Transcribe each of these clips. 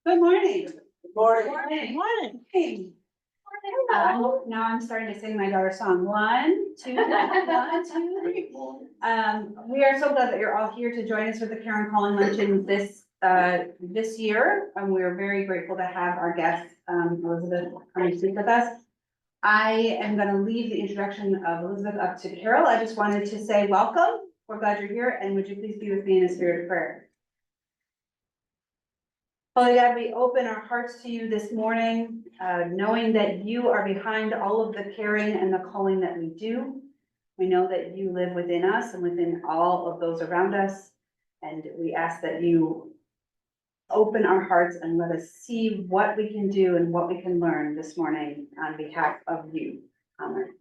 Good morning. Morning. Morning. Now I'm starting to sing my daughter's song. 1, 2, 1, 2, 3. We are so glad that you're all here to join us for the Karen Calling Luncheon this year. We are very grateful to have our guest, Elizabeth, come and speak with us. I am going to leave the introduction of Elizabeth up to Carol. I just wanted to say welcome. We're glad you're here, and would you please be with me in a spirit of prayer? Holy God, we open our hearts to you this morning, knowing that you are behind all of the caring and the calling that we do. We know that you live within us and within all of those around us. And we ask that you open our hearts and let us see what we can do and what we can learn this morning on behalf of you. Amen.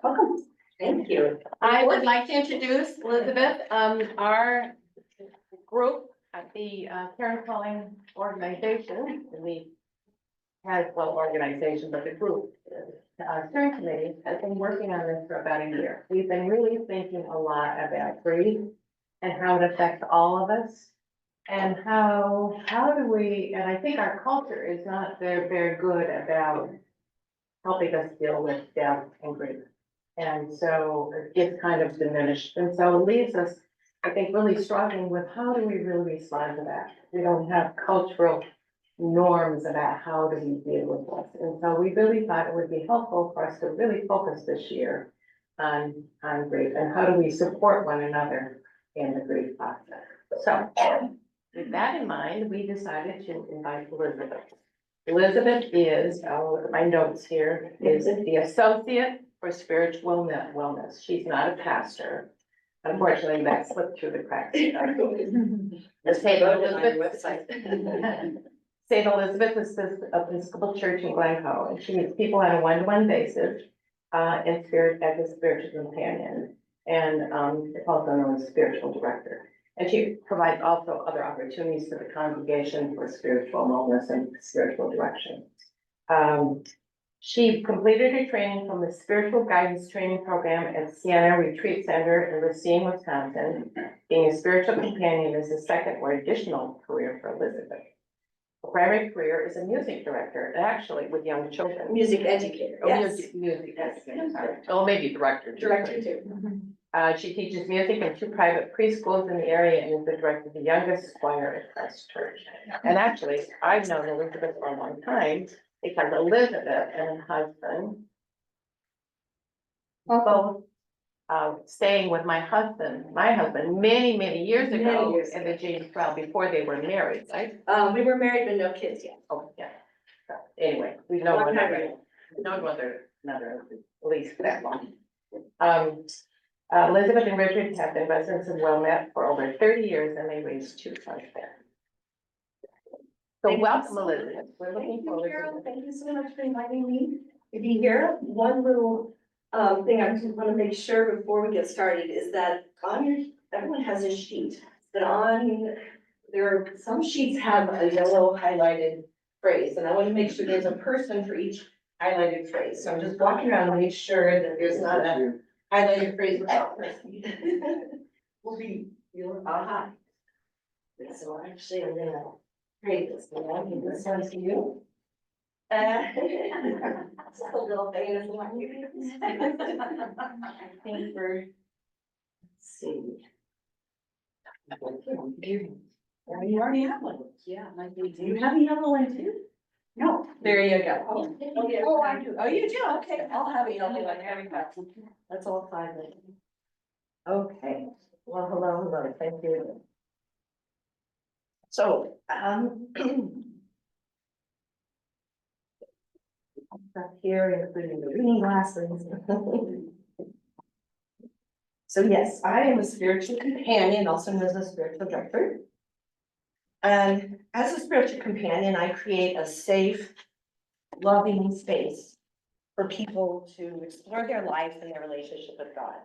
Welcome. Thank you. I would like to introduce Elizabeth, our group at the Karen Calling organization. We had, well, organization, but the group, steering committee has been working on this for about a year. We've been really thinking a lot about grief and how it affects all of us. And how do we, and I think our culture is not very good about helping us deal with death and grief. And so it gets kind of diminished. And so it leaves us, I think, really struggling with how do we really respond to that? We don't have cultural norms about how do we deal with this. And so we really thought it would be helpful for us to really focus this year on grief and how do we support one another in the grief process. So with that in mind, we decided to invite Elizabeth. Elizabeth is, I'll look at my notes here, is the Associate for Spiritual Wellness. She's not a pastor. Unfortunately, that slipped through the cracks. The St. Elizabeth Episcopal Church in Glencoe, and she meets people on a one-to-one basis, and as a spiritual companion, and also known as spiritual director. And she provides also other opportunities for the congregation for spiritual wellness and spiritual direction. She completed her training from the Spiritual Guidance Training Program at Siena Retreat Center in Racine, Wisconsin. Being a spiritual companion is a second or additional career for Elizabeth. Her primary career is a music director, actually with young children. Music educator, Oh, yes. music educator, sorry. Oh, maybe director. Director too. She teaches music in 2 private preschools in the area and is the director of the youngest choir at Christ Church. And actually, I've known Elizabeth for a long time because Elizabeth and her husband both staying with my husband many years ago in the James Crowd before they were married, right? We were married but no kids yet. Oh, yeah. So, anyway, we've known one another at least that long. Elizabeth and Richard have been residents of Wilmette for over 30 years and they raised 2 sons there. So welcome, Elizabeth. We're looking forward to it. Thank you so much for inviting me to be here. One little thing I just want to make sure before we get started is that everyone has a sheet, but some sheets have a yellow highlighted phrase, and I want to make sure there's a person for each highlighted phrase. So I'm just walking around to make sure that there's not a highlighted phrase without person. We'll be, aha. So actually, I'm gonna create this one. I'll give this one to you. Just a little thing in this one. I think let's see. You already have one. Yeah. Do you have a yellow one too? No. There you go. Oh, I do. Oh, you do? Okay, I'll have a yellow one. There we go. That's all 5 of them. Okay. Well, hello. Thank you. So, up here, including the reading glasses. So yes, I am a spiritual companion, also known as a spiritual director. And as a spiritual companion, I create a safe, loving space for people to explore their life and their relationship with God.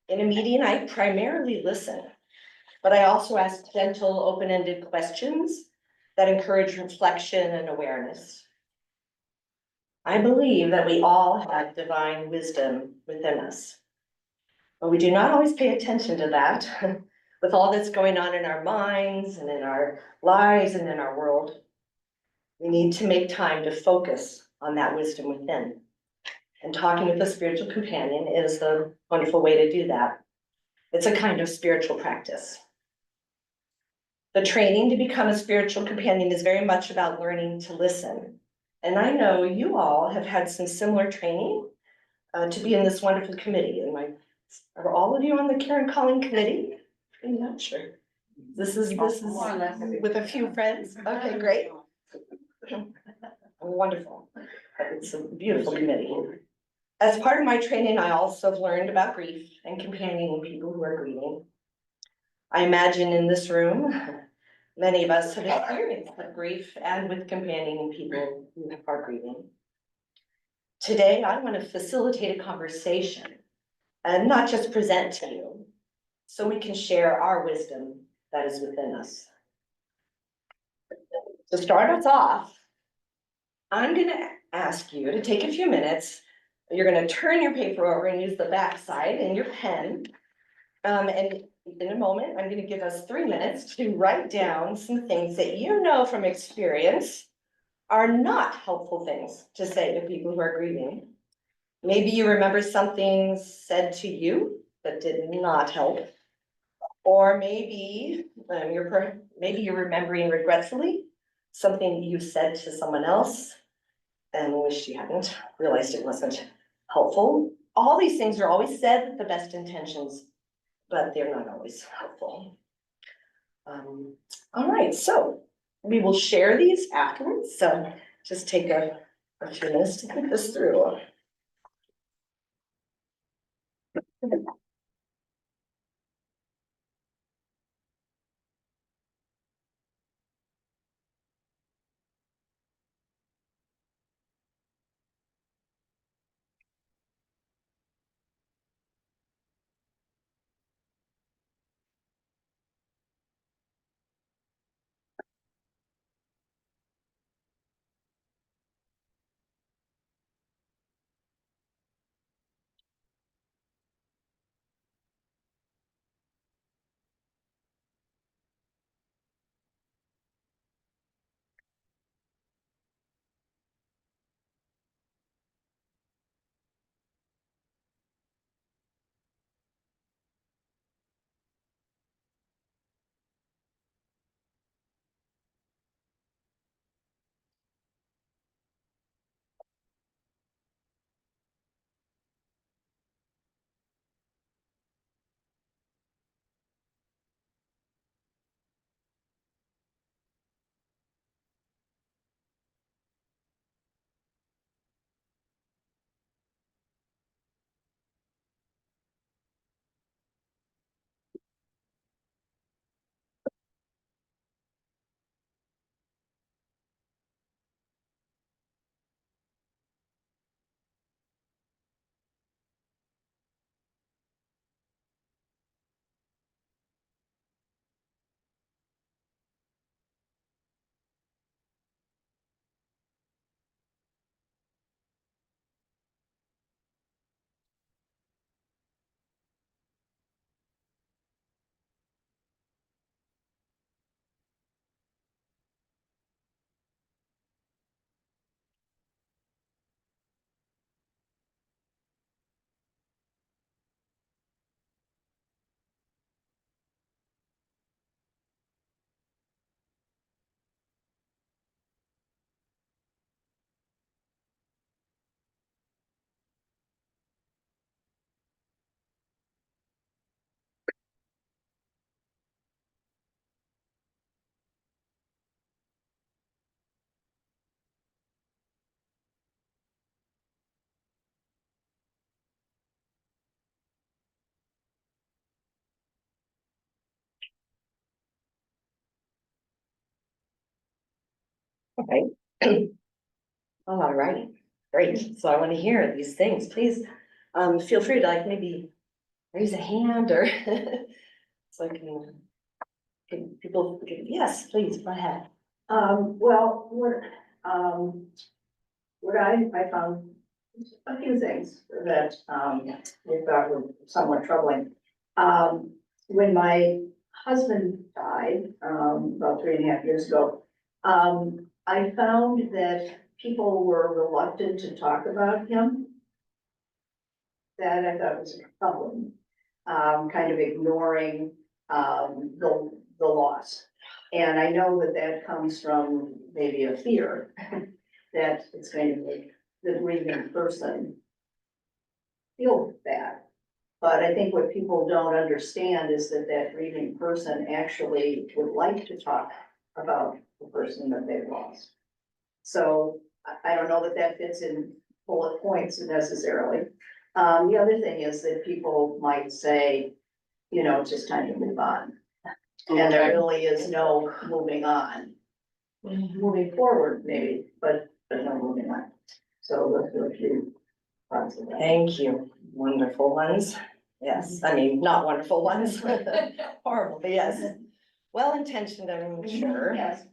In a meeting, I primarily listen, but I also ask gentle, open-ended questions that encourage reflection and awareness. I believe that we all have divine wisdom within us, but we do not always pay attention to that with all that's going on in our minds and in our lives and in our world, we need to make time to focus on that wisdom within. And talking with a spiritual companion is a wonderful way to do that. It's a kind of spiritual practice. The training to become a spiritual companion is very much about learning to listen. And I know you all have had some similar training to be in this wonderful committee. Are all of you on the Karen Calling Committee? I'm not sure. This is More or less. with a few friends. Okay, great. Wonderful. It's a beautiful committee. As part of my training, I also have learned about grief and companioning people who are grieving. I imagine in this room, many of us have experienced with grief and with companioning people who are grieving. Today, I want to facilitate a conversation and not just present to you, so we can share our wisdom that is within us. To start us off, I'm going to ask you to take a few minutes. You're going to turn your paper over and use the back side and your pen. And in a moment, I'm going to give us 3 minutes to write down some things that you know from experience are not helpful things to say to people who are grieving. Maybe you remember something said to you that did not help. Or maybe you're remembering regretfully something you said to someone else and wish you hadn't, realized it wasn't helpful. All these things are always said with the best intentions, but they're not always helpful. All right, so we will share these afterwards. So just take a few minutes to think this through. Okay. All right, great. So I want to hear these things. Please feel free to maybe raise a hand or so I can people, yes, please, go ahead. Well, what I found a few things that, we thought were somewhat troubling. When my husband died, about 3.5 years ago, I found that people were reluctant to talk about him. That I thought was a problem, kind of ignoring, the loss. And I know that that comes from maybe a fear that it's going to make the grieving person feel bad. But I think what people don't understand is that that grieving person actually would like to talk about the person that they've lost. So I don't know that that fits in bullet points necessarily. The other thing is that people might say, you know, it's just time to move on. And there really is no moving on. Moving forward maybe, but no moving on. So those are a few thoughts of that. Thank you. Wonderful ones. Yes, I mean, not wonderful ones. Horrible, but yes. Well-intentioned, I'm sure. Yes.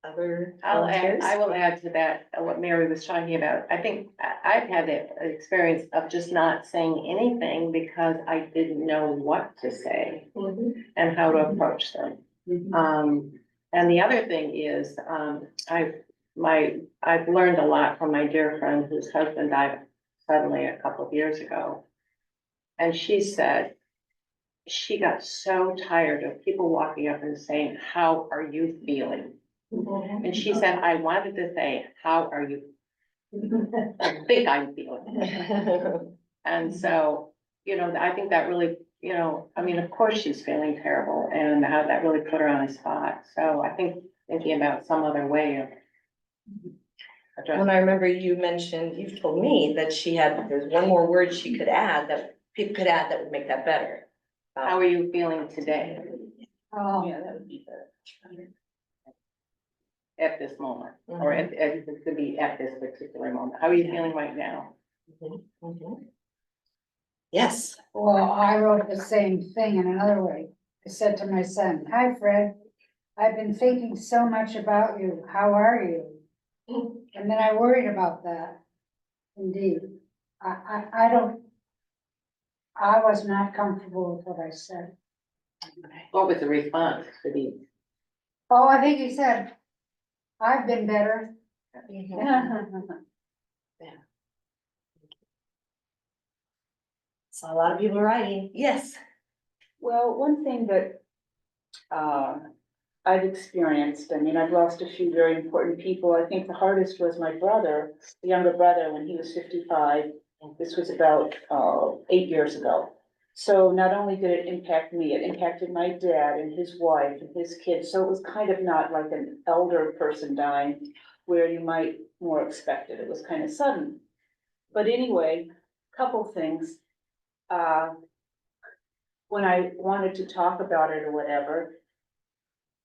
Other I volunteers? will add to that, what Mary was talking about. I think I've had the experience of just not saying anything because I didn't know what to say and how to approach them. And the other thing is, I've learned a lot from my dear friend whose husband died suddenly a couple of years ago. And she said, she got so tired of people walking up and saying, "How are you feeling?" And she said, I wanted to say, "How are you? I think I'm feeling." And so, you know, I think that really, you know, I mean, of course she's feeling terrible and how that really put her on the spot. So I think thinking about some other way of addressing. When I remember you've told me that there's one more word she could add that people could add that would make that better. How are you feeling today Oh, Yeah, that would be better. at this moment? Or it could be at this particular moment. How are you feeling right now? Yes. Well, I wrote the same thing in another way. I said to my son, "Hi, Fred. I've been thinking so much about you. How are you?" And then I worried about that. Indeed, I was not comfortable with what I said. What was the response to these? Oh, I think he said, "I've been better." So a lot of people are writing. Yes. Well, one thing that I've experienced, I mean, I've lost a few very important people. I think the hardest was my brother, the younger brother, when he was 55. This was about 8 years ago. So not only did it impact me, it impacted my dad and his wife and his kids. So it was kind of not like an elder person dying where you might more expect it. It was kind of sudden. But anyway, couple things. When I wanted to talk about it or whatever,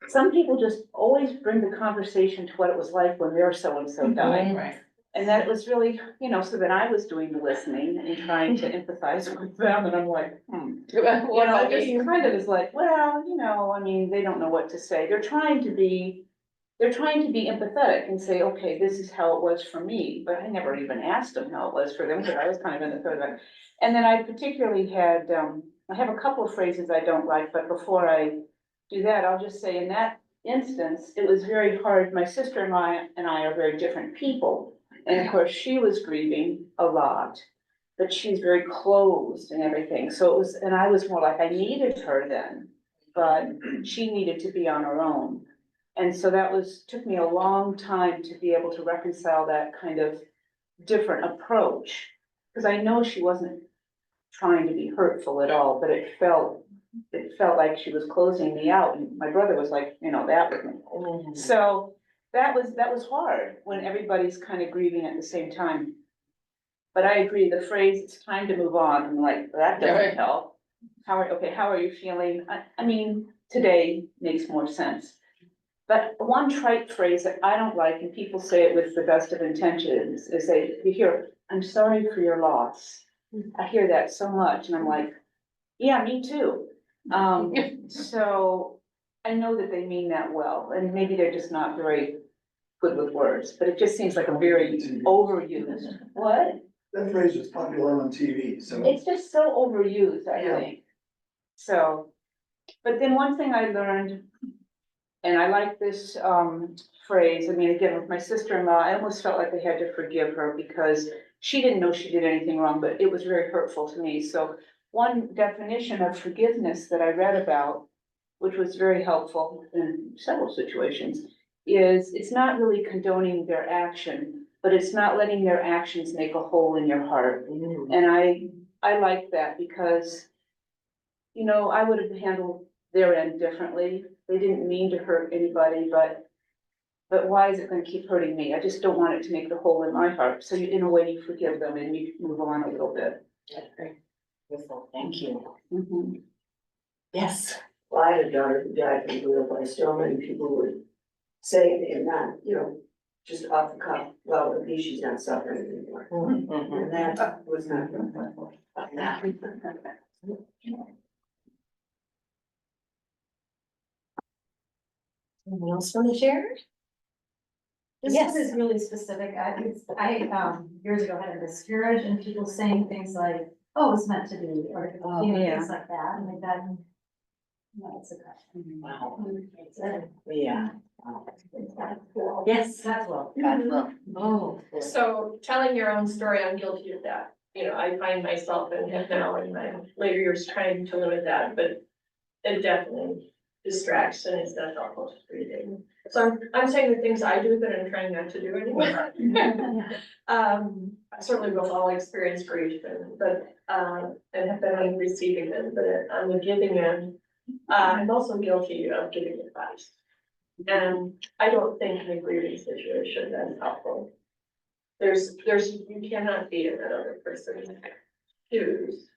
some people just always bring the conversation to what it was like when their so-and-so died. Right. And that it was really, you know, so that I was doing the listening and trying to empathize with them, and I'm like, You know, just kind of is like, well, you know, I mean, they don't know what to say. They're trying to be empathetic and say, okay, this is how it was for me, but I never even asked them how it was for them, because I was kind of in the third of it. And then I particularly had, I have a couple of phrases I don't like, but before I do that, I'll just say in that instance, it was very hard. My sister and I are very different people. And of course, she was grieving a lot, but she's very closed and everything. So it was, and I was more like, I needed her then, but she needed to be on her own. And so took me a long time to be able to reconcile that kind of different approach. Because I know she wasn't trying to be hurtful at all, but it felt like she was closing me out. And my brother was like, you know, that with me. So that was hard when everybody's kind of grieving at the same time. But I agree, the phrase, "it's time to move on," I'm like, that doesn't help. How are you feeling? I mean, today makes more sense. But one trite phrase that I don't like, and people say it with the best of intentions, is you hear, "I'm sorry for your loss." I hear that so much, and I'm like, yeah, me too. So I know that they mean that well, and maybe they're just not very good with words, but it just seems like a very overused. What? That phrase is popular on TV, so. It's just so overused, I think. So, But then one thing I learned, and I like this phrase, I mean, again, with my sister-in-law, I almost felt like I had to forgive her because she didn't know she did anything wrong, but it was very hurtful to me. So one definition of forgiveness that I read about, which was very helpful in several situations, is it's not really condoning their action, but it's not letting their actions make a hole in your heart. And I like that because, you know, I would have handled their end differently. They didn't mean to hurt anybody, but why is it gonna keep hurting me? I just don't want it to make the hole in my heart. So you, in a way, you forgive them and you move on a little bit. Wonderful, thank you. Mhm. Yes. Well, I had a daughter who died from glioblastoma, so many people would say, and not, you know, just off the cuff, well, at least she's not suffering anymore. And that was not. Anyone else want to share? This Yes. one is really specific. Years ago had a miscarriage and people saying things like, oh, it's meant to be, or Oh, you know, yeah. things like that, and like that. No, it's a Wow. It's a- Yeah. it's kind of cool. Yes. That's well. God will. Oh. So telling your own story, I'm guilty of that. You know, I find myself and have now in my later years trying to limit that, but it definitely distracts and it's not helpful to breathing. So I'm saying the things I do that I'm trying not to do anymore. Certainly we've all experienced grief and have been on the receiving end, but on the giving end, I'm also guilty of giving advice. And I don't think in a grieving situation that's helpful. You cannot be in that other person's shoes.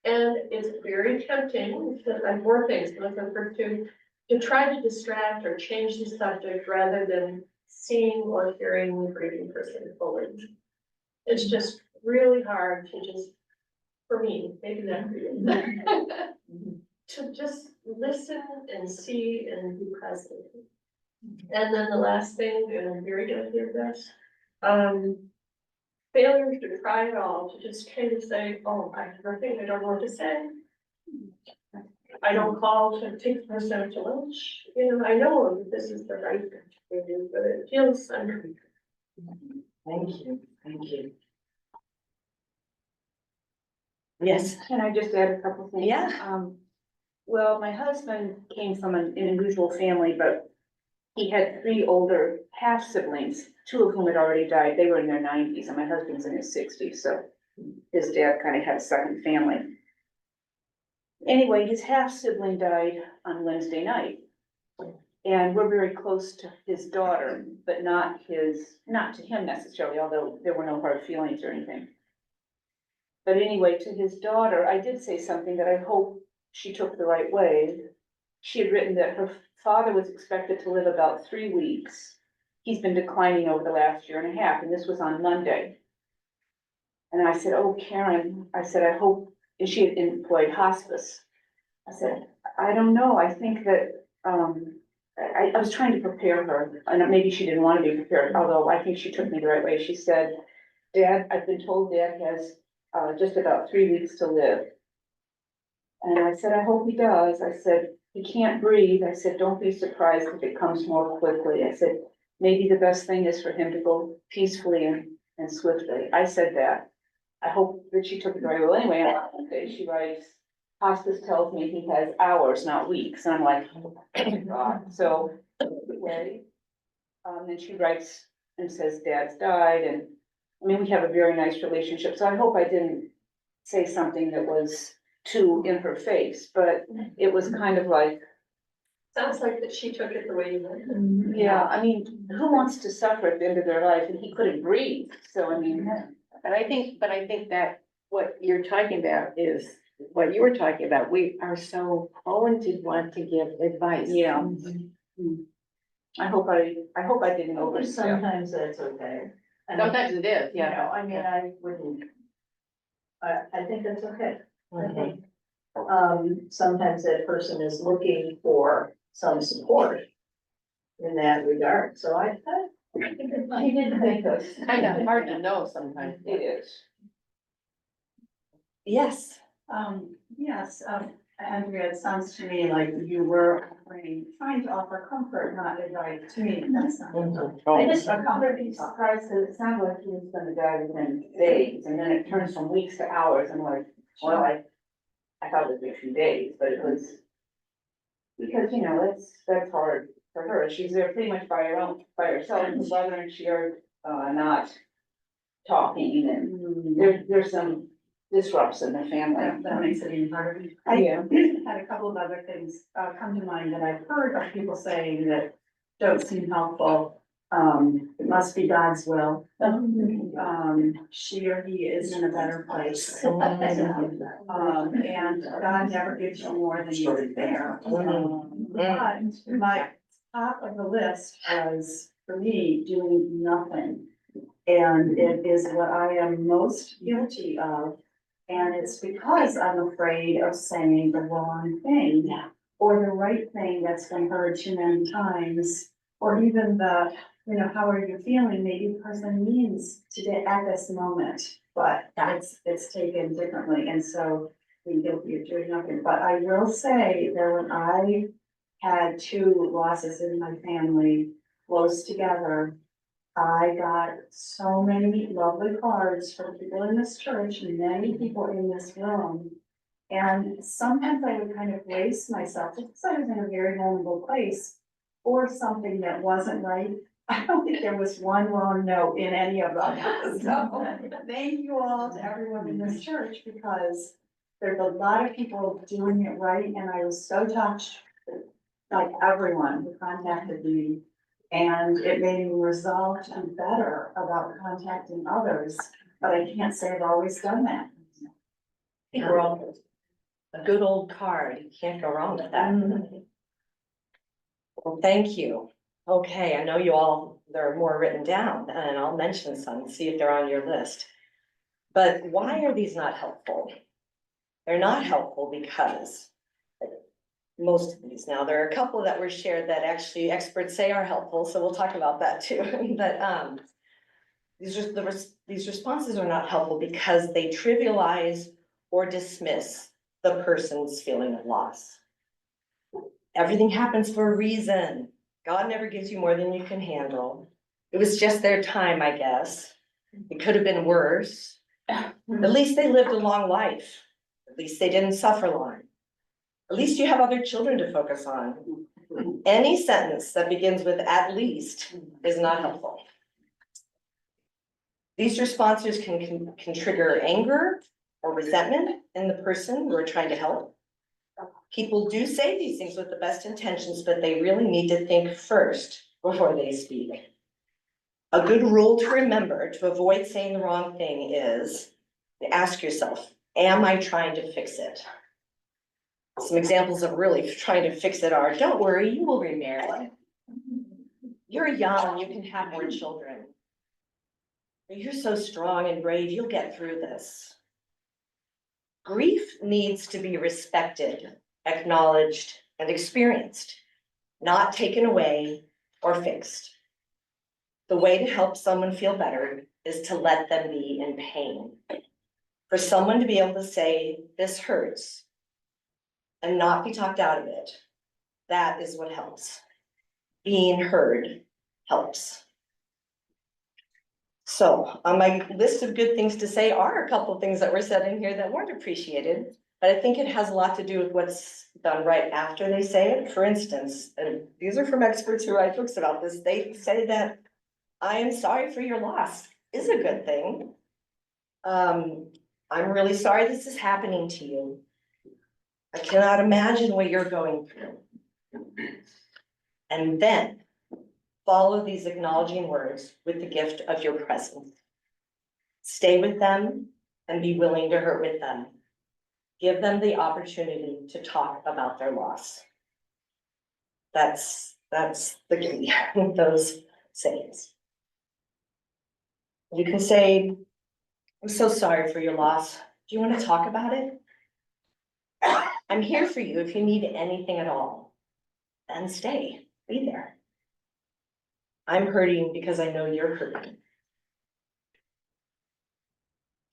And it's very tempting, because I'm more things, like the first two, to try to distract or change the subject rather than seeing or hearing the grieving person fully. It's just really hard to just, for me, maybe not for you, to just listen and see and be present. And then the last thing, and I'm very guilty of this, failure to try it all, to just kind of say, oh, I have nothing, I don't know what to say. I don't call to take the person out to lunch, you know, I know that this is the right thing to do, but it feels uncomfortable. Thank you, thank you. Yes. Can I just add a couple things? Yeah. Well, my husband came from an unusual family, but he had 3 older half siblings, 2 of whom had already died. They were in their 90s and my husband's in his 60s, so his dad kind of had a second family. Anyway, his half sibling died on Wednesday night. And we're very close to his daughter, but not to him necessarily, although there were no hard feelings or anything. But anyway, to his daughter, I did say something that I hope she took the right way. She had written that her father was expected to live about 3 weeks. He's been declining over the last year and a half, and this was on Monday. And I said, oh, Karen, I said, I hope, and she had employed hospice. I said, I don't know, I think that, I was trying to prepare her, and maybe she didn't want to be prepared, although I think she took me the right way. She said, Dad, I've been told Dad has just about 3 weeks to live. And I said, I hope he does. I said, he can't breathe. I said, don't be surprised if it comes more quickly. I said, maybe the best thing is for him to go peacefully and swiftly. I said that. I hope that she took it the right way. Well, anyway, on Monday, she writes, hospice tells me he has hours, not weeks. And I'm like, oh my God. So anyway, then she writes and says, Dad's died. And I mean, we have a very nice relationship. So I hope I didn't say something that was too in her face, but it was kind of like, Sounds like that she took it the way you meant it. yeah, I mean, who wants to suffer at the end of their life? And he couldn't breathe. So I mean, But I think that what you're talking about is what you were talking about. We are so prone to want to give advice. yeah. I hope I didn't I think overstep. sometimes that's okay. And, Sometimes it is, you yeah. know, I mean, I wouldn't. I think that's okay. I think, sometimes that person is looking for some support in that regard, so I didn't think of. It's kind of hard to know sometimes. It is. Yes. Yes, Andrea, it sounds to me like you were trying to offer comfort, not advice to me. That's not. I just, I'm really surprised because it sounded like he was gonna die within days and then it turns from weeks to hours and like, well, I thought it was a few days, but it was. Because, you know, that's hard for her. She's there pretty much by herself, and her brother and she are, not talking and there's some disrupts in the family. That makes it even harder. I had a couple of other things come to mind that I've heard of people saying that don't seem helpful. It must be God's will. She or he is in a better place. And God never gives you more than you can bear. But my top of the list was, for me, doing nothing. And it is what I am most guilty of. And it's because I'm afraid of saying the wrong thing. Or the right thing that's been heard too many times. Or even the, you know, how are you feeling? Maybe the person means today at this moment, but it's taken differently. And so being guilty of doing nothing. But I will say that when I had two losses in my family close together, I got so many lovely cards from people in this church and many people in this room. And sometimes I would kind of brace myself because I was in a very vulnerable place or something that wasn't right. I don't think there was one wrong note in any of them. So thank you all to everyone in this church because there's a lot of people doing it right. And I was so touched, like everyone who contacted me. And it made me resolve to be better about contacting others, but I can't say I've always done that. I think we're all, a good old card, you can't go wrong with that. Well, thank you. Okay, I know you all, there are more written down and I'll mention some, see if they're on your list. But why are these not helpful? They're not helpful because most of these, now there are a couple that were shared that actually experts say are helpful, so we'll talk about that too. But these responses are not helpful because they trivialize or dismiss the person's feeling of loss. Everything happens for a reason. God never gives you more than you can handle. It was just their time, I guess. It could have been worse. At least they lived a long life. At least they didn't suffer long. At least you have other children to focus on. Any sentence that begins with at least is not helpful. These responses can trigger anger or resentment in the person we're trying to help. People do say these things with the best intentions, but they really need to think first before they speak. A good rule to remember to avoid saying the wrong thing is to ask yourself, am I trying to fix it? Some examples of really trying to fix it are, don't worry, you will remarry. You're young, you can have more children. You're so strong and brave, you'll get through this. Grief needs to be respected, acknowledged, and experienced, not taken away or fixed. The way to help someone feel better is to let them be in pain. For someone to be able to say, this hurts, and not be talked out of it, that is what helps. Being heard helps. So on my list of good things to say are a couple of things that were said in here that weren't appreciated, but I think it has a lot to do with what's done right after they say it. For instance, and these are from experts who write books about this, they say that I am sorry for your loss is a good thing. I'm really sorry this is happening to you. I cannot imagine what you're going through. And then follow these acknowledging words with the gift of your presence. Stay with them and be willing to hurt with them. Give them the opportunity to talk about their loss. That's the key with those sayings. You can say, I'm so sorry for your loss. Do you want to talk about it? I'm here for you if you need anything at all. Then stay, be there. I'm hurting because I know you're hurting.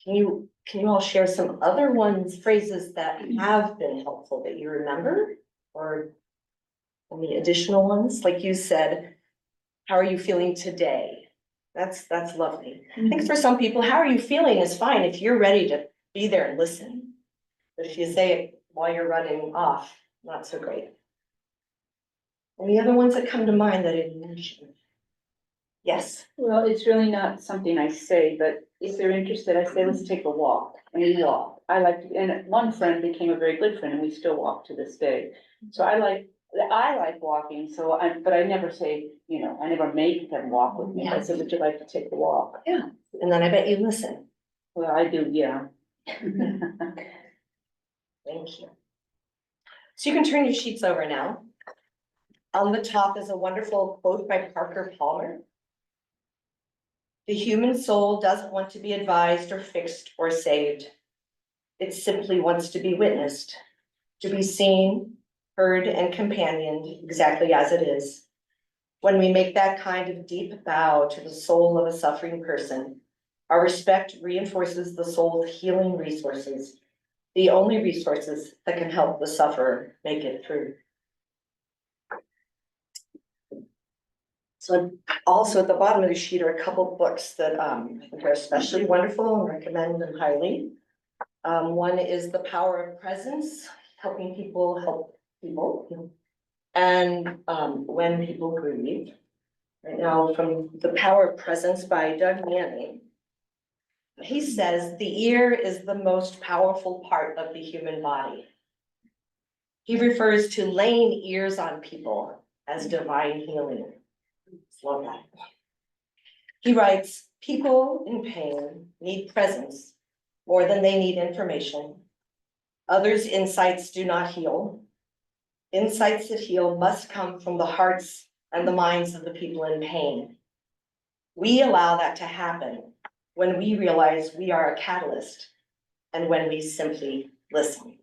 Can you can you all share some other ones, phrases that have been helpful that you remember? Or any additional ones? Like you said, how are you feeling today? That's lovely. I think for some people, how are you feeling is fine if you're ready to be there and listen. But if you say it while you're running off, not so great. Any other ones that come to mind that I didn't mention? Yes. Well, it's really not something I say, but if they're interested, I say, let's take a walk, and we walk. I like, and one friend became a very good friend, and we still walk to this day. So I like walking, but I never say, I never make them walk with me. I say, would you like to take a walk? Yeah, and then I bet you listen. Well, I do, yeah. Thank you. So you can turn your sheets over now. On the top is a wonderful quote by Parker Palmer. The human soul doesn't want to be advised or fixed or saved. It simply wants to be witnessed, to be seen, heard, and companioned exactly as it is. When we make that kind of deep bow to the soul of a suffering person, our respect reinforces the soul's healing resources, the only resources that can help the sufferer make it through. So also at the bottom of the sheet are a couple of books that I think are especially wonderful and recommend them highly. One is The Power of Presence, helping people help people. And When People Grieve. Right now from The Power of Presence by Doug Manning. He says the ear is the most powerful part of the human body. He refers to laying ears on people as divine healing. Love that. He writes, people in pain need presence more than they need information. Others' insights do not heal. Insights that heal must come from the hearts and the minds of the people in pain. We allow that to happen when we realize we are a catalyst and when we simply listen.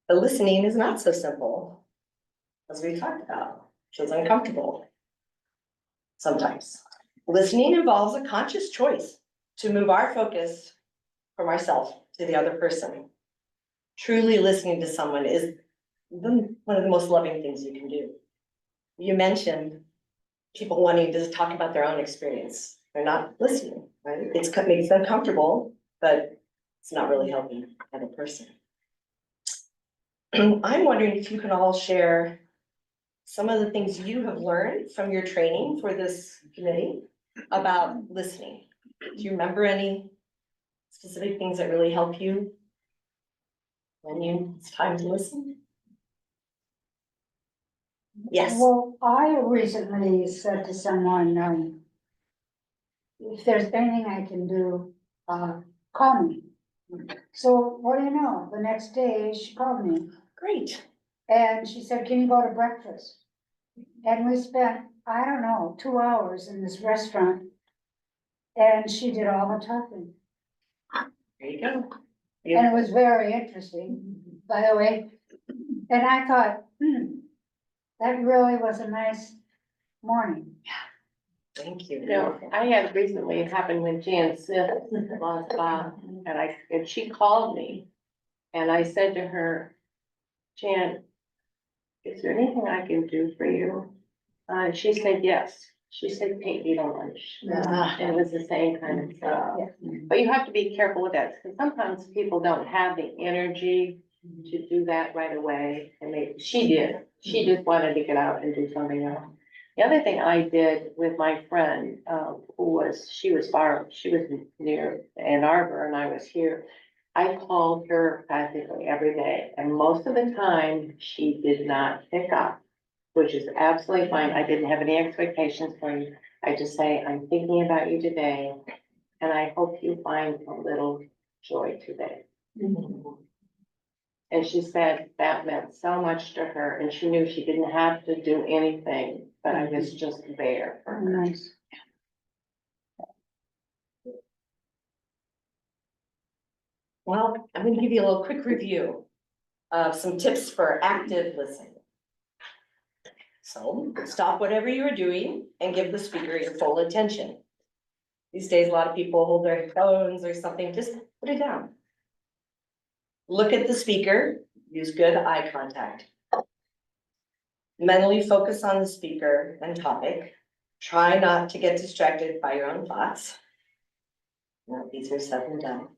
The listening is not so simple, as we talked about. It feels uncomfortable sometimes. Listening involves a conscious choice to move our focus from ourselves to the other person. Truly listening to someone is one of the most loving things you can do. You mentioned people wanting to talk about their own experience. They're not listening, right? It makes them comfortable, but it's not really helping the other person. I'm wondering if you can all share some of the things you have learned from your training for this committee about listening. Do you remember any specific things that really help you when it's time to listen? Yes. Well, I recently said to someone, if there's anything I can do, call me. So what do you know? The next day she called me Great. and she said, can you go to breakfast? And we spent, I don't know, 2 hours in this restaurant. And she did all the talking. There you go. And it was very interesting, by the way. And I thought, that really was a nice morning. Thank you. I had recently, it happened when Jan Smith lost Bob, and she called me. And I said to her, Jan, is there anything I can do for you? And she said, yes. She said, take me to lunch. And it was the same kind of stuff. But you have to be careful with that, because sometimes people don't have the energy to do that right away. And she did. She just wanted to get out and do something else. The other thing I did with my friend, she was near Ann Arbor and I was here. I called her practically every day, and most of the time she did not pick up, which is absolutely fine. I didn't have any expectations for you. I just say, I'm thinking about you today, and I hope you find a little joy today. And she said that meant so much to her, and she knew she didn't have to do anything, but I was just there for her. Nice. Well, I'm going to give you a little quick review of some tips for active listening. So stop whatever you're doing and give the speaker your full attention. These days, a lot of people hold their phones or something, just put it down. Look at the speaker, use good eye contact. Mentally focus on the speaker and topic. Try not to get distracted by your own thoughts. Now, these are said and done.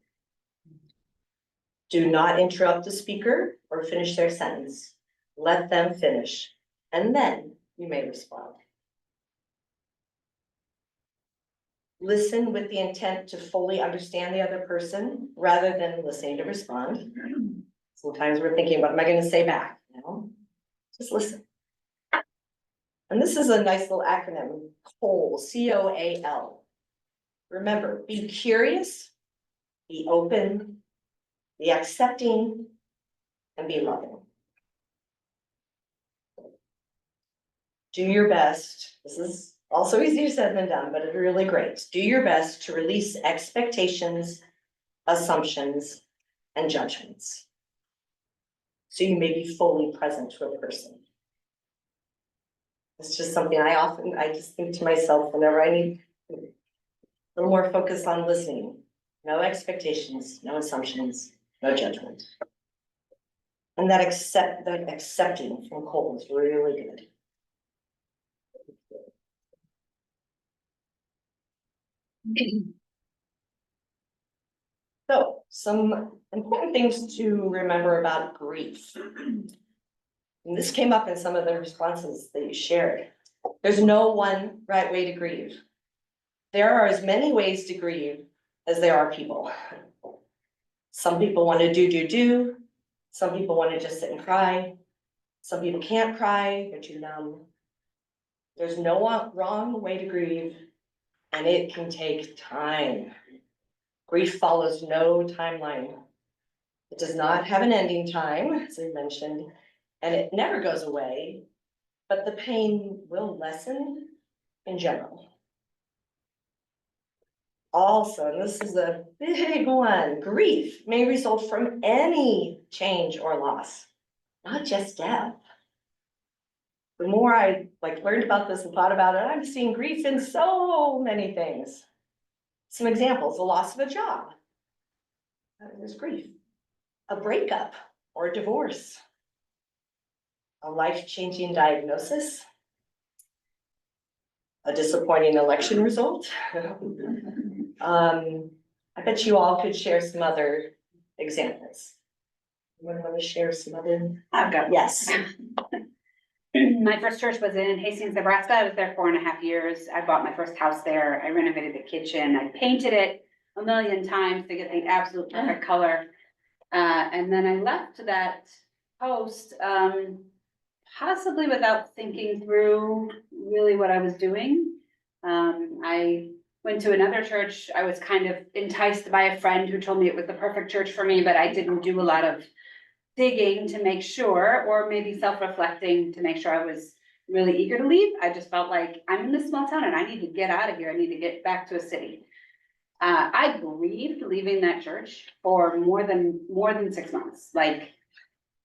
Do not interrupt the speaker or finish their sentence. Let them finish, and then you may respond. Listen with the intent to fully understand the other person rather than listening to respond. Sometimes we're thinking, what am I going to say back? You know, just listen. And this is a nice little acronym, COAL, C-O-A-L. Remember, be curious, be open, be accepting, and be loving. Do your best. This is also easier said than done, but it's really great. Do your best to release expectations, assumptions, and judgments, so you may be fully present to a person. It's just something I just think to myself whenever I need a little more focus on listening. No expectations, no assumptions, no judgment. And that accepting from Cole is really good. So, some important things to remember about grief. And this came up in some of the responses that you shared. There's no one right way to grieve. There are as many ways to grieve as there are people. Some people want to do. Some people want to just sit and cry. Some people can't cry, they're too numb. There's no wrong way to grieve, and it can take time. Grief follows no timeline. It does not have an ending time, as I mentioned, and it never goes away, but the pain will lessen in general. Also, and this is a big one, grief may result from any change or loss, not just death. The more I learned about this and thought about it, I'm seeing grief in so many things. Some examples: the loss of a job. There's grief. A breakup or a divorce. A life-changing diagnosis. A disappointing election result. I bet you all could share some other examples. Anyone want to share some other? I've got. Yes. My first church was in Hastings, Nebraska. I was there 4.5 years. I bought my first house there. I renovated the kitchen. I painted it a million times to get the absolute perfect color. And then I left that post, possibly without thinking through really what I was doing. I went to another church. I was kind of enticed by a friend who told me it was the perfect church for me, but I didn't do a lot of digging to make sure, or maybe self-reflecting to make sure I was really eager to leave. I just felt like I'm in this small town and I need to get out of here. I need to get back to a city. I grieved leaving that church for more than 6 months, like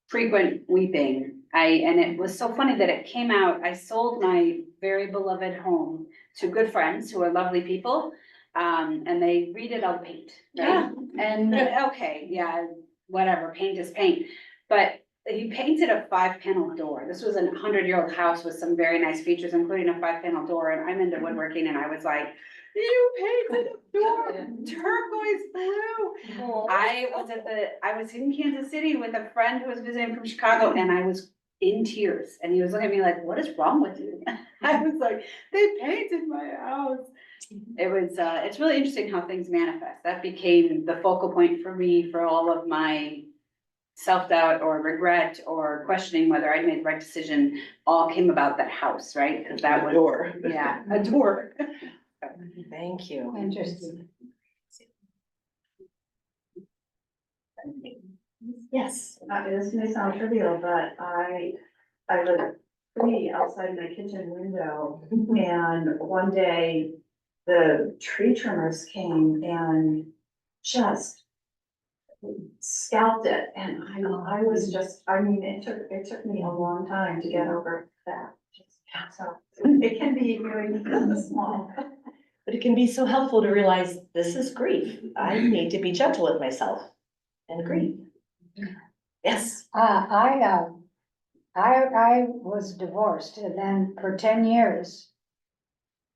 frequent weeping. And it was so funny that it came out. I sold my very beloved home to good friends who are lovely people. And they redid all the paint, right? And okay, yeah, whatever, paint is paint. But he painted a 5-panel door. This was a 100-year-old house with some very nice features, including a 5-panel door. And I'm into woodworking, and I was like, you painted a door turquoise blue. I was in Kansas City with a friend who was visiting from Chicago, and I was in tears. And he was looking at me like, what is wrong with you? I was like, they painted my house. It's really interesting how things manifest. That became the focal point for me for all of my self-doubt or regret or questioning whether I made the right decision. All came about that house, right? Because that was a door. Thank you. Interesting. Yes. This may sound trivial, but I live free outside my kitchen window, and one day the tree trimmers came and just scalped it, and I was just, it took me a long time to get over that. So it can be very small. But it can be so helpful to realize this is grief. I need to be gentle with myself and grieve. Yes. I was divorced and then for 10 years,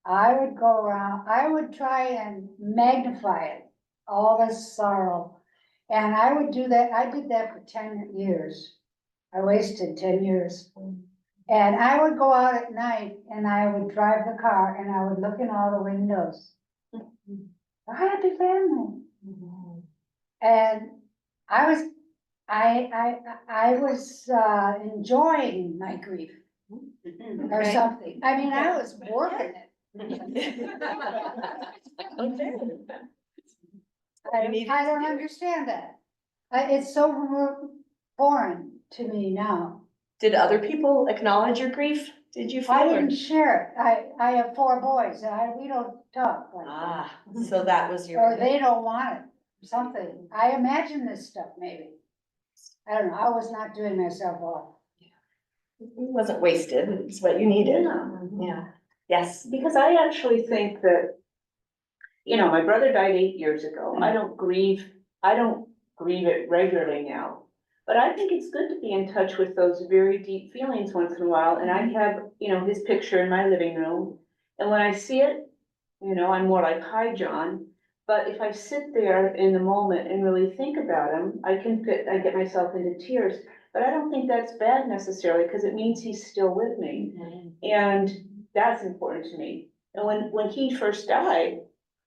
I would go around, I would try and magnify it, all this sorrow. And I would do that, I did that for 10 years. I wasted 10 years. And I would go out at night and I would drive the car and I would look in all the windows. I had a family. And I was enjoying my grief or something. I mean, I was working it. I don't understand that. It's so foreign to me now. Did other people acknowledge your grief? Did you feel? I didn't share it. I have 4 boys. We don't talk like that. Ah, so that was your. Or they don't want it, something. I imagine this stuff maybe. I don't know. I was not doing myself off. It wasn't wasted. It's what you needed. Yeah. Yes. Because I actually think that, you know, my brother died 8 years ago. I don't grieve it regularly now. But I think it's good to be in touch with those very deep feelings once in a while. And I have, you know, his picture in my living room. And when I see it, you know, I'm more like, hi, John. But if I sit there in the moment and really think about him, I get myself into tears. But I don't think that's bad necessarily, because it means he's still with me. And that's important to me. And when he first died,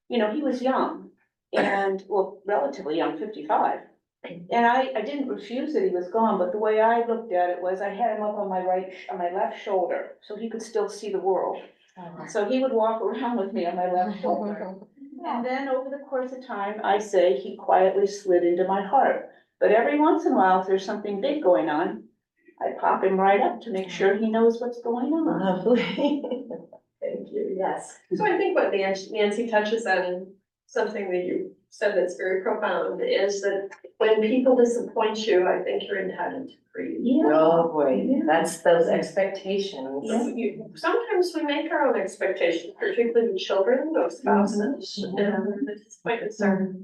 you know, he was young and, well, relatively young, 55. And I didn't refuse that he was gone, but the way I looked at it was I had him up on my left shoulder, so he could still see the world. So he would walk around with me on my left shoulder. And then over the course of time, I say he quietly slid into my heart. But every once in a while, if there's something big going on, I pop him right up to make sure he knows what's going on. Lovely. Thank you, yes. So I think what Nancy touches on, and something that you said that's very profound, is that when people disappoint you, I think you're entitled to grieve. Oh, boy, that's those expectations. Sometimes we make our own expectations, particularly with children or spouses, and the disappointments are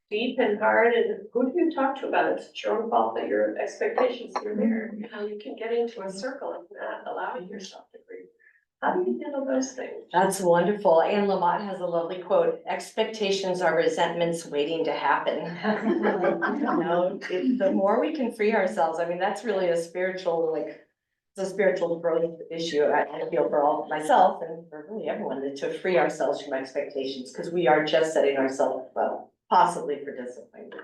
deep and hard, and who do you talk to about it? It's your own fault that your expectations are there. You know, you can get into a circle of not allowing yourself to grieve. How do you handle those things? That's wonderful. Anne Lamott has a lovely quote, expectations are resentments waiting to happen. The more we can free ourselves, I mean, that's really a spiritual, it's a spiritual growth issue. I feel for all myself and for really everyone to free ourselves from expectations, because we are just setting ourselves up possibly for disappointment.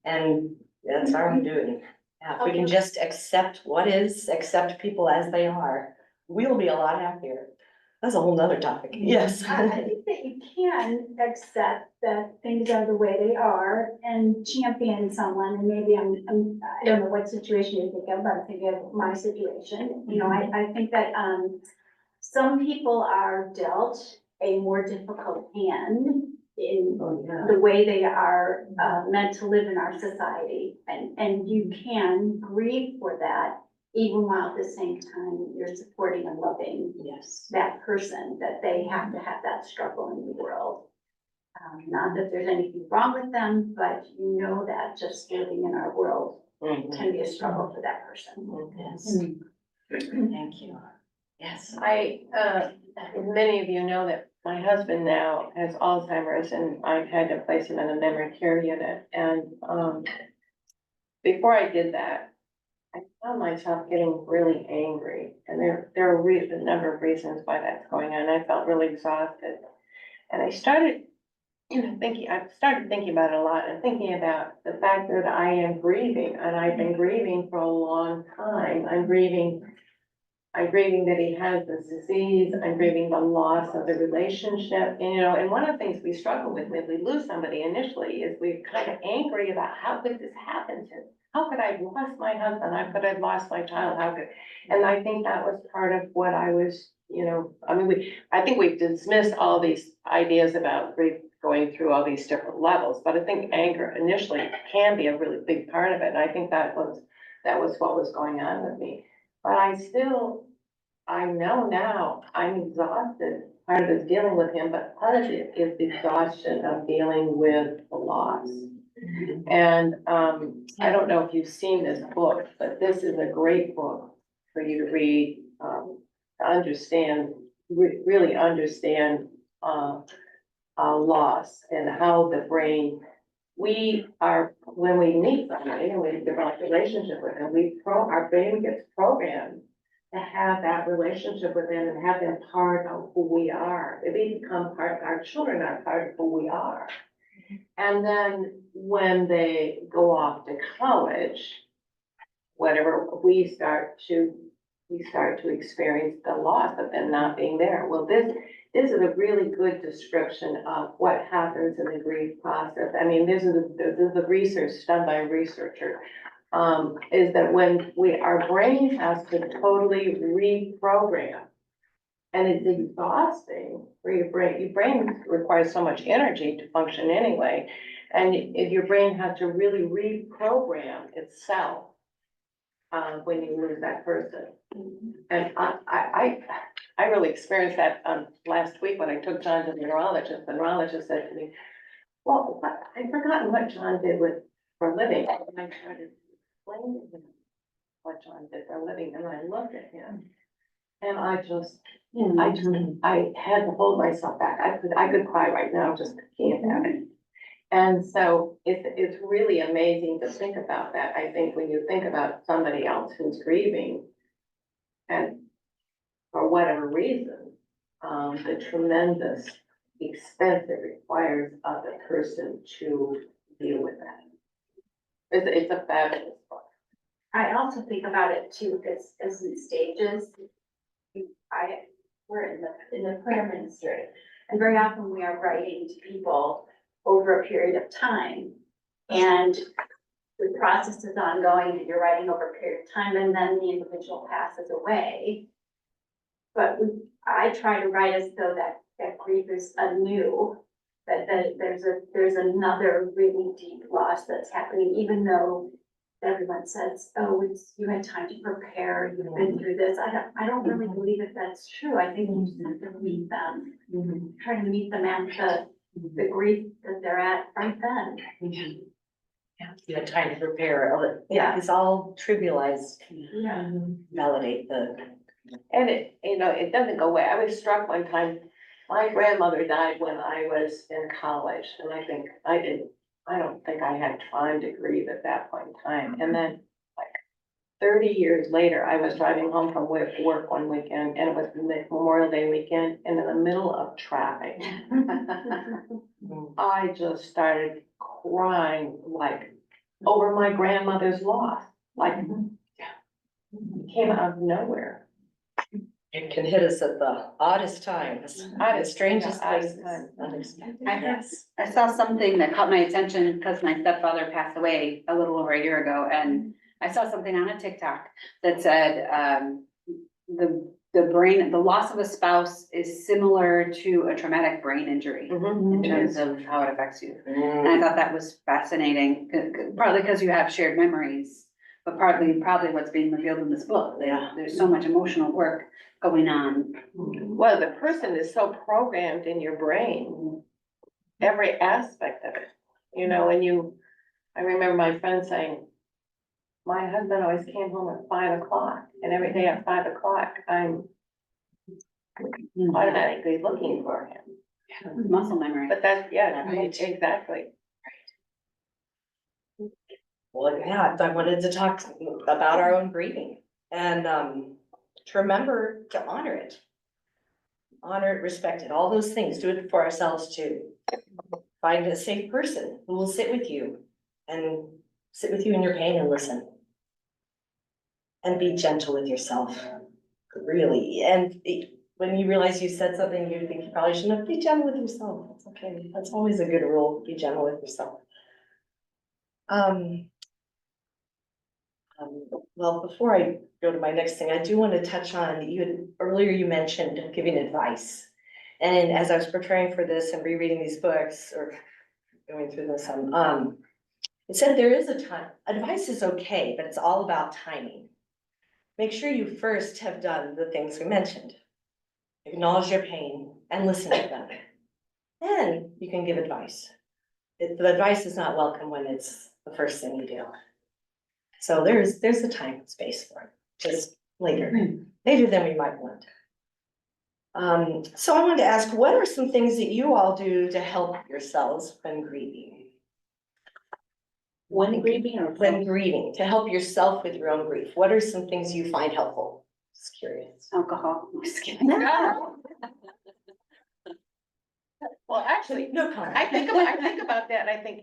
And that's our own doing. Yeah, if we can just accept what is, accept people as they are, we'll be a lot happier. That's a whole nother topic. Yes. I think that you can accept that things are the way they are and champion someone, and maybe I don't know what situation you think of, but I'm thinking of my situation. You know, I think that, some people are dealt a more difficult hand in the way they are, meant to live in our society, and you can grieve for that, even while at the same time you're supporting and loving that person, that they have to have that struggle in the world. Not that there's anything wrong with them, but you know that just living in our world can be a struggle for that person. Yes. Thank you. Yes. Many of you know that my husband now has Alzheimer's, and I've had to place him in a memory care unit. And before I did that, I found myself getting really angry, and there are a number of reasons why that's going on. I felt really exhausted, and I started thinking about it a lot, and thinking about the fact that I am grieving, and I've been grieving for a long time. I'm grieving that he has this disease. I'm grieving the loss of the relationship. And, you know, and one of the things we struggle with when we lose somebody initially is we're kind of angry about how could this happen to, how could I have lost my husband? How could I have lost my child? And I think that was part of what I was, you know, I mean, I think we've dismissed all these ideas about grief going through all these different levels, but I think anger initially can be a really big part of it. And I think that was what was going on with me. But I know now I'm exhausted part of it is dealing with him, but part of it is the exhaustion of dealing with the loss. And, I don't know if you've seen this book, but this is a great book for you to read, to understand, really understand, loss and how the brain, when we meet somebody and we develop a relationship with them, our brain gets programmed to have that relationship with them and have them part of who we are. They become our children are part of who we are. And then when they go off to college, whatever, we start to experience the loss of them not being there. Well, this is a really good description of what happens in the grief process. I mean, this is the research done by a researcher, is that when our brain has to totally reprogram, and it's exhausting for your brain. Your brain requires so much energy to function anyway. And if your brain has to really reprogram itself, when you lose that person. And I really experienced that, last week when I took John to the neurologist. The neurologist said to me, well, I'd forgotten what John did for a living. And I started explaining to him what John did for a living, and I looked at him. And I had to hold myself back. I could cry right now, just can't have it. And so it's really amazing to think about that. I think when you think about somebody else who's grieving, and for whatever reason, the tremendous expense it requires of the person to deal with that. It's a fabulous book. I also think about it too, as in stages. We're in the prayer ministry, and very often we are writing to people over a period of time. And the process is ongoing, and you're writing over a period of time, and then the individual passes away. But I try to write as though that grief is anew, that there's another really deep loss that's happening, even though everyone says, oh, you had time to prepare, you've been through this. I don't really believe that that's true. I think you just have to meet them, try to meet them at the grief that they're at right then. You had time to prepare. Yeah, it's all trivialized. Yeah. Validate And it doesn't go away. I was struck one time, my grandmother died when I was in college, and I don't think I had time to grieve at that point in time. And then, like 30 years later, I was driving home from work one weekend, and it was Memorial Day weekend, and in the middle of traffic, I just started crying, like, over my grandmother's loss, like, it came out of nowhere. It can hit us at the oddest times, the strangest places. I saw something that caught my attention because my stepfather passed away a little over a year ago, and I saw something on a TikTok that said, the loss of a spouse is similar to a traumatic brain injury in terms of how it affects you. And I thought that was fascinating, partly because you have shared memories, but probably what's being revealed in this book. There's so much emotional work going on. Well, the person is so programmed in your brain, every aspect of it, and I remember my friend saying, my husband always came home at 5 o'clock, and every day at 5 o'clock, I'm automatically looking for him. Muscle memory. But exactly. Well, yeah, I wanted to talk about our own grieving and to remember to honor it, respect it, all those things. Do it for ourselves too. Find a safe person who will sit with you in your pain and listen. And be gentle with yourself, really. And when you realize you said something you think you probably shouldn't have, be gentle with yourself. It's okay. That's always a good rule. Be gentle with yourself. Well, before I go to my next thing, I do want to touch on, earlier you mentioned giving advice. And as I was preparing for this and rereading these books or going through this, it said there is a time, advice is okay, but it's all about timing. Make sure you first have done the things we mentioned. acknowledge their pain, and listen to them. Then you can give advice. The advice is not welcome when it's the first thing you do. So there's the time and space for it, just later than we might want. So I wanted to ask, what are some things that you all do to help yourselves when grieving? When grieving or? When grieving, to help yourself with your own grief, what are some things you find helpful? Just curious. Alcohol. I'm just kidding. Well, actually, No comment. I think about that, and I think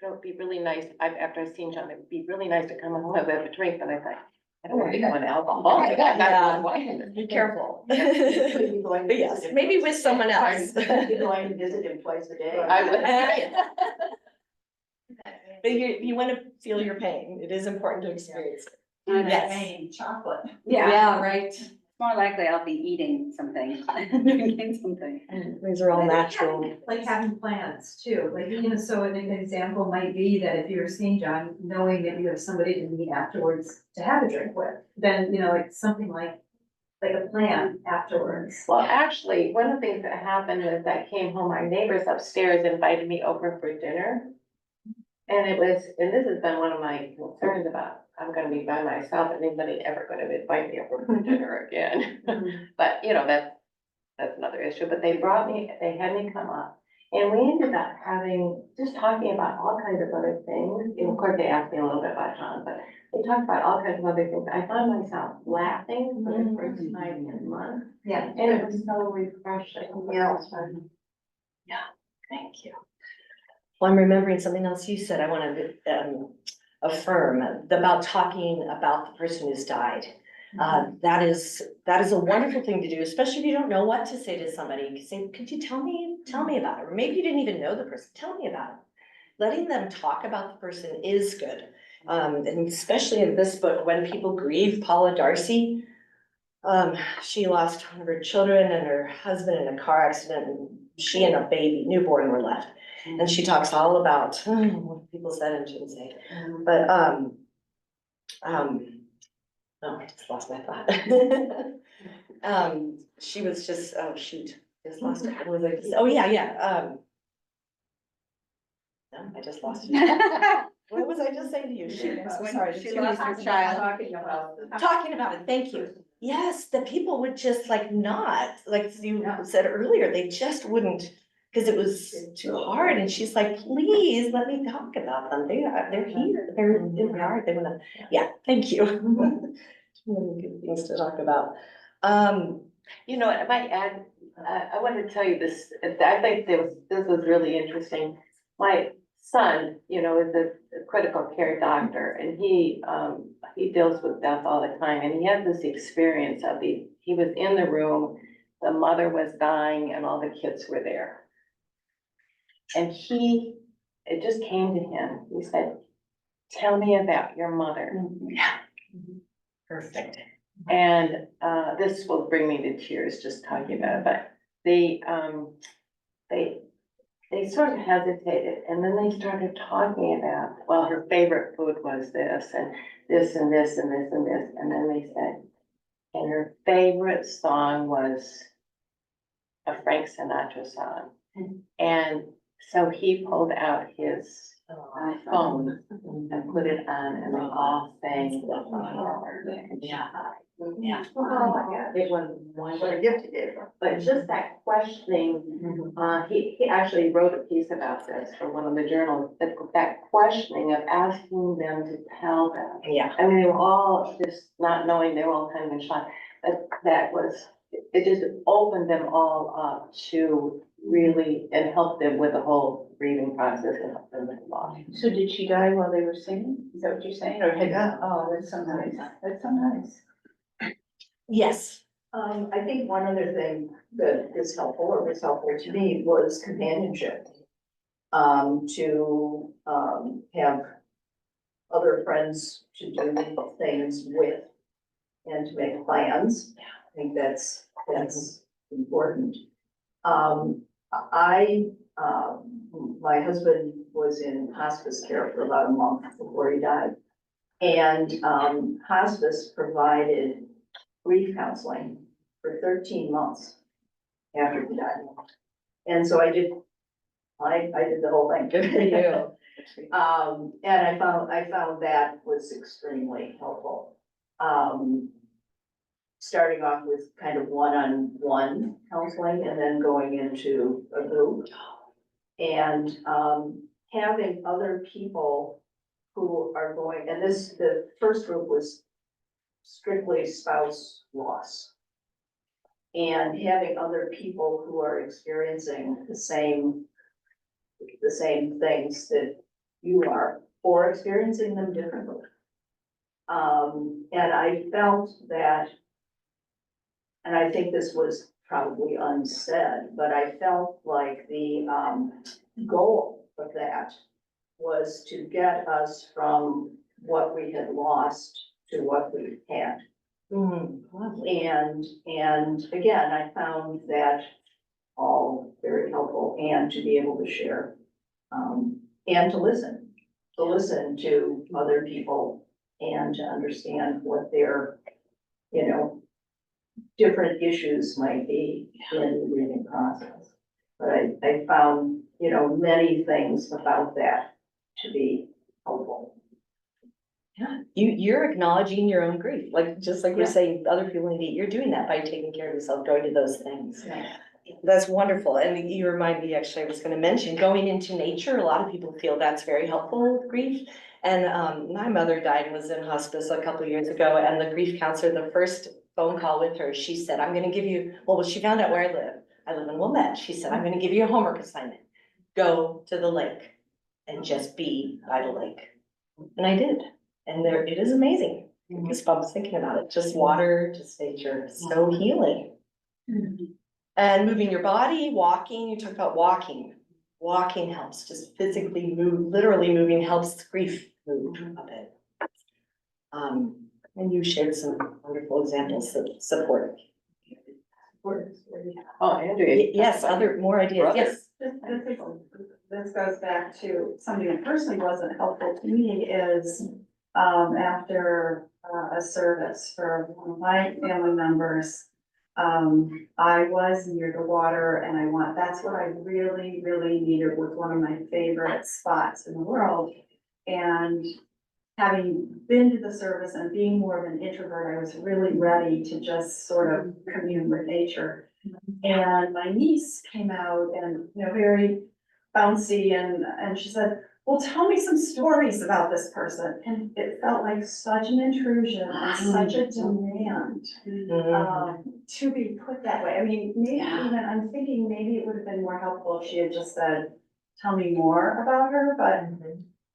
it would be really nice, after I've seen John, it would be really nice to come home and have a drink, but I thought, I don't want to become an alcoholic. I got one. Be careful. Could be going to But yes, visit him maybe twice with someone else. a day. You're going to visit him twice a day. I would. But you want to feel your pain. It is important to experience it. Yes. Chocolate. Yeah, right. More likely I'll be eating something, drinking something. These are all natural. Like having plans too, like even so an example might be that if you're seeing John, knowing that you have somebody to meet afterwards to have a drink with, then, you know, like something like a plan afterwards. Well, actually, one of the things that happened was I came home, my neighbors upstairs invited me over for dinner. And and this has been one of my concerns about, I'm gonna be by myself, and anybody ever gonna invite me over for dinner again? But, you know, that's another issue, but they had me come up, and we ended up just talking about all kinds of other things. And of course, they asked me a little bit about John, but they talked about all kinds of other things. I found myself laughing for the first time in months, Yeah. and it was so refreshing. Yeah. Thank you. Well, I'm remembering something else you said. I want to affirm about talking about the person who's died. That is a wonderful thing to do, especially if you don't know what to say to somebody. You can say, could you tell me about it? Or maybe you didn't even know the person. Tell me about it. Letting them talk about the person is good. And especially in this book, when people grieve, Paula Darcy, she lost one of her children and her husband in a car accident, and she and a baby newborn were left. And she talks all about what people said and shouldn't say. But oh, I just lost my thought. She was just, oh shoot, just lost it. What was I just, oh yeah. No, I just lost it. What was I just saying to you? Shoot, I'm so sorry. She lost her child. Talking about it, thank you. Yes, the people would just like not, like you said earlier, they just wouldn't, because it was too hard, and she's like, please, let me talk about them. They're here, they're in my heart, they wanna, yeah, thank you. Really good things to talk about. You know, if I add, I want to tell you this, I think this was really interesting. My son, you know, is a critical care doctor, and he deals with death all the time, and he had this experience of he was in the room, the mother was dying, and all the kids were there. And it just came to him, he said, tell me about your mother. Yeah. Perfect. And this will bring me to tears just talking about it, but they sort of hesitated, and then they started talking about, well, her favorite food was this, and this, and this, and this, and this, and then they said, and her favorite song was a Frank Sinatra song. And so he pulled out his phone and put it on, and they all sang. Yeah. Yeah. Oh my God, it was wonderful. What a gift he gave her. But just that questioning, he actually wrote a piece about this for one of the journals, that questioning of asking them to tell them. Yeah. I mean, they were all just not knowing, they were all kind of in shock, but it just opened them all up to really, and helped them with the whole grieving process and help them with loss. So did she die while they were singing? Is that what you're saying? Or oh, that's so nice. That's so nice. Yes. I think one other thing that is helpful, or was helpful to me, was companionship. To have other friends to do things with and to make plans. I think that's important. My husband was in hospice care for about a month before he died. And hospice provided grief counseling for 13 months. after he died. And so I did the whole thing. Good for you. And I found that was extremely helpful. Starting off with kind of one-on-one counseling and then going into a group. And, having other people who are going, and the first group was strictly spouse loss. And having other people who are experiencing the same things that you are, or experiencing them differently. And I felt that, and I think this was probably unsaid, but I felt like the goal of that was to get us from what we had lost to what we had. Lovely. And again, I found that all very helpful, and to be able to share, and to listen to other people and to understand what their, different issues might be in the grieving process. But I found, many things about that to be helpful. Yeah, you're acknowledging your own grief, like, just like we're Yeah. saying, other people need, you're doing that by taking care of yourself, going to those things. Yeah. That's wonderful, and you remind me, actually, I was gonna mention, going into nature, a lot of people feel that's very helpful with grief. And, my mother died and was in hospice a couple of years ago, and the grief counselor, the first phone call with her, she said, I'm gonna give you, well, she found out where I live in Wilmette, she said, I'm gonna give you a homework assignment. Go to the lake and just be by the lake. And I did, and there, it is amazing, goosebumps thinking about it, just water, just nature, so healing. And moving your body, walking, you talk about walking. Walking helps, just physically move, literally moving helps grief move a bit. And you shared some wonderful examples of support. Oh, Andrea. Yes, more ideas, yes. This goes back to something that personally wasn't helpful to me is, after a service for one of my family members, I was near the water and that's what I really, really needed, was one of my favorite spots in the world. And having been to the service and being more of an introvert, I was really ready to just sort of commune with nature. And my niece came out and, very bouncy and she said, well, tell me some stories about this person. And it felt like such an intrusion and such a demand, to be put that way. I mean, maybe even, I'm thinking maybe it would have been more helpful if she had just said, tell me more about her, but.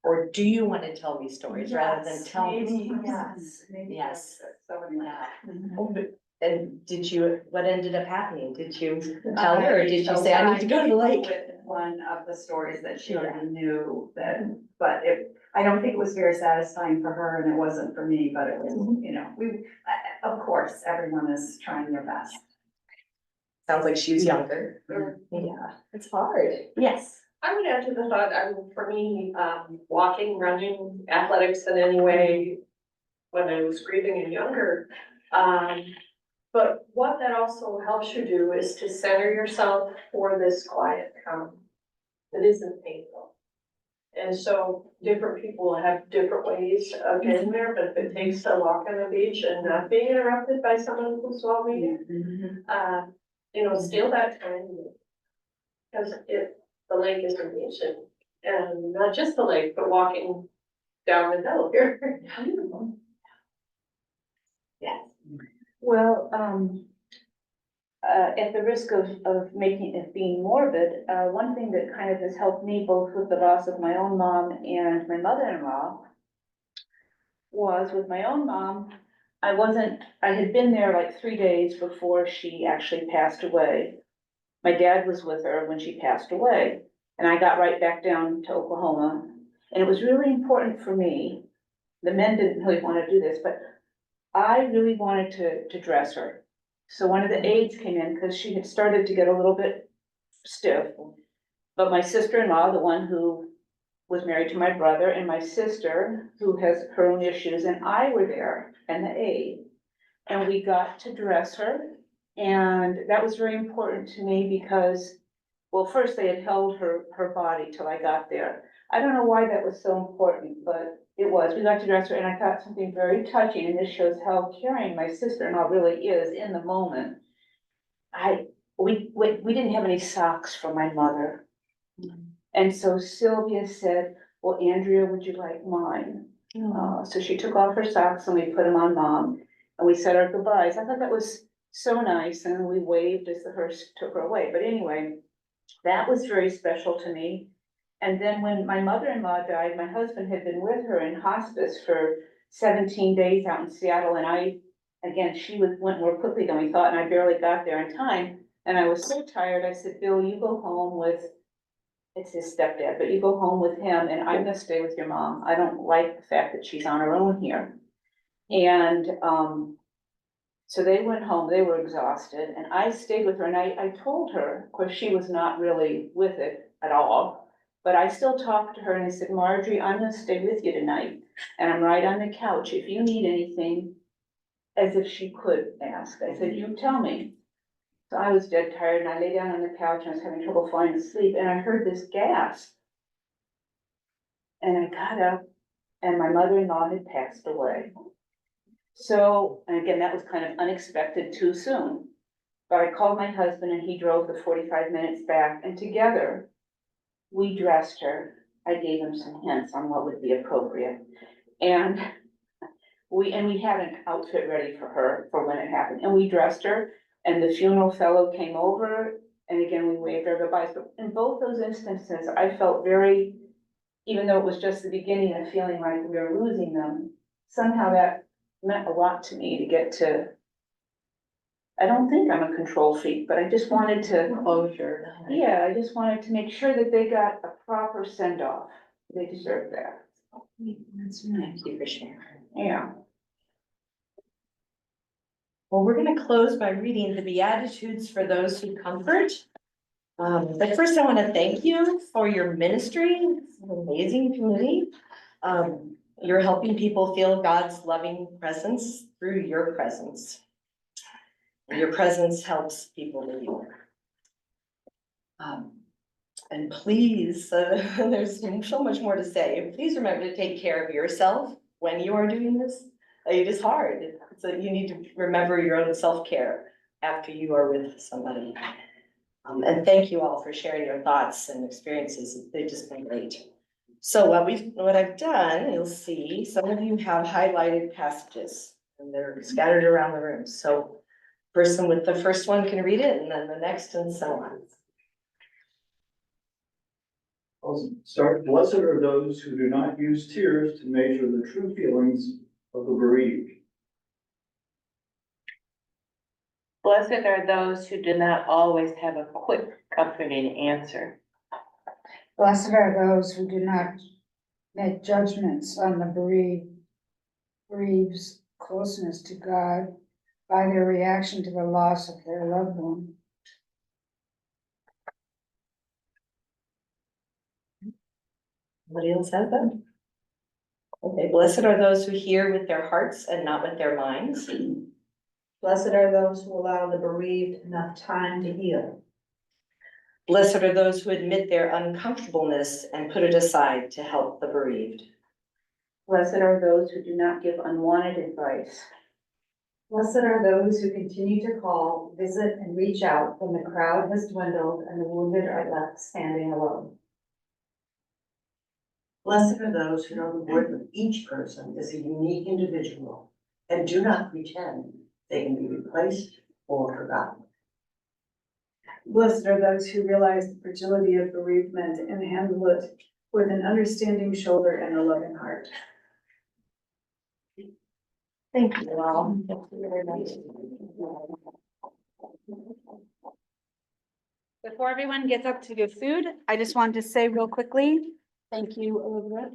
Or do you want to tell me stories rather than tell me? Maybe, yes, maybe. Yes. So, yeah. And what ended up happening? Did you tell her, or did you say, I need to go to the lake? With one of the stories that she already knew but I don't think it was very satisfying for her and it wasn't for me, but it was, of course, everyone is trying their best. Sounds like she was younger. Yeah, it's hard. Yes. I would add to the thought, for me, walking, running, athletics in any way, when I was grieving and younger. But what that also helps you do is to center yourself for this quiet calm that isn't painful. And so different people have different ways of getting there, but if it takes a walk on the beach and not being interrupted by someone who's well reading, steal that time. Because the lake is amazing, and not just the lake, but walking down the hill here. Yes. Well, at the risk of making it being morbid, one thing that kind of has helped me both with the loss of my own mom and my mother-in-law was with my own mom. I had been there like 3 days before she actually passed away. My dad was with her when she passed away, and I got right back down to Oklahoma. And it was really important for me. The men didn't really want to do this, but I really wanted to dress her. So one of the aides came in because she had started to get a little bit stiff. But my sister-in-law, the one who was married to my brother, and my sister, who has her own issues, and I were there, and the aide. And we got to dress her. And that was very important to me because, well, first they had held her body till I got there. I don't know why that was so important, but it was. We got to dress her and I thought something very touching, and this shows how caring my sister-in-law really is in the moment. We didn't have any socks for my mother. And so Sylvia said, well, Andrea, would you like mine? So she took off her socks and we put them on Mom, and we said our goodbyes. I thought that was so nice, and we waved as the hearse took her away. But anyway, that was very special to me. And then when my mother-in-law died, my husband had been with her in hospice for 17 days out in Seattle, and again, went more quickly than we thought, and I barely got there in time. And I was so tired, I said, Bill, you go home with, it's his stepdad, but you go home with him, and I'm gonna stay with your mom. I don't like the fact that she's on her own here. And, so they went home, they were exhausted, and I stayed with her, and I told her, of course, she was not really with it at all. But I still talked to her and I said, Marjorie, I'm gonna stay with you tonight, and I'm right on the couch. If you need anything, as if she could ask, I said, you tell me. So I was dead tired, and I lay down on the couch and I was having trouble falling asleep, and I heard this gasp. And I got up, and my mother-in-law had passed away. So, and again, that was kind of unexpected too soon. But I called my husband and he drove the 45 minutes back, and together we dressed her. I gave him some hints on what would be appropriate. And we had an outfit ready for her for when it happened, and we dressed her, and the funeral fellow came over, and again, we waved our goodbyes. But in both those instances, I felt very, even though it was just the beginning of feeling like we were losing them, somehow that meant a lot to me to get to, I don't think I'm a control freak, but I just wanted to. Closure. Yeah, I just wanted to make sure that they got a proper send off. They deserve that. That's right. Thank you for sharing. Yeah. Well, we're gonna close by reading the Beatitudes for those who comfort. But first I want to thank you for your ministry. It's an amazing community. You're helping people feel God's loving presence through your presence. And your presence helps people to you. And please, there's so much more to say. Please remember to take care of yourself when you are doing this. It is hard. So you need to remember your own self-care after you are with somebody. And thank you all for sharing your thoughts and experiences. They've just been great. So what I've done, you'll see, some of you have highlighted passages and they're scattered around the room. So person with the first one can read it, and then the next, and so on. I'll start. Blessed are those who do not use tears to measure the true feelings of the bereaved. Blessed are those who do not always have a quick, comforting answer. Blessed are those who do not make judgments on the bereaved's closeness to God by their reaction to the loss of their loved one. Anybody else have that? Okay, blessed are those who hear with their hearts and not with their minds. Blessed are those who allow the bereaved enough time to heal. Blessed are those who admit their uncomfortableness and put it aside to help the bereaved. Blessed are those who do not give unwanted advice. Blessed are those who continue to call, visit, and reach out when the crowd has dwindled and the wounded are left standing alone. Blessed are those who know the worth of each person is a unique individual and do not pretend they can be replaced or forgotten. Blessed are those who realize the fragility of bereavement and handle it with an understanding shoulder and a loving heart. Thank you all. Thank you very much. Before everyone gets up to get food, I just want to say real quickly, thank you, Elizabeth.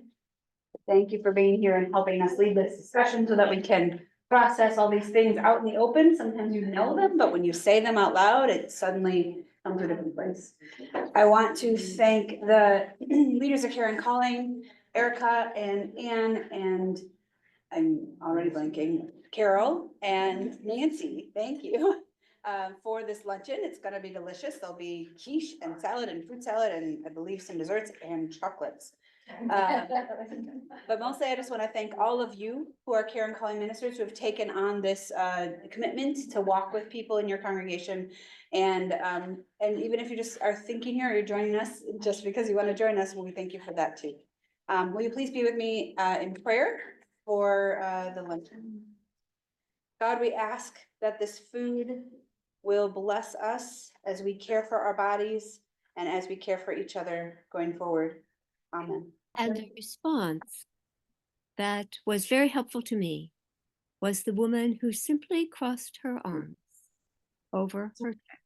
Thank you for being here and helping us lead this discussion so that we can process all these things out in the open. Sometimes you know them, but when you say them out loud, it suddenly comes to a different place. I want to thank the leaders of Karen Calling, Erica and Ann, and I'm already blanking, Carol and Nancy. Thank you. for this luncheon. It's gonna be delicious. There'll be quiche and salad and fruit salad and I believe some desserts and chocolates. But mostly I just want to thank all of you who are care and calling ministers who have taken on this commitment to walk with people in your congregation. And even if you just are thinking here, or you're joining us just because you want to join us, well, we thank you for that too. Will you please be with me in prayer for the luncheon? God, we ask that this food will bless us as we care for our bodies and as we care for each other going forward. Amen. And a response that was very helpful to me was the woman who simply crossed her arms over her chest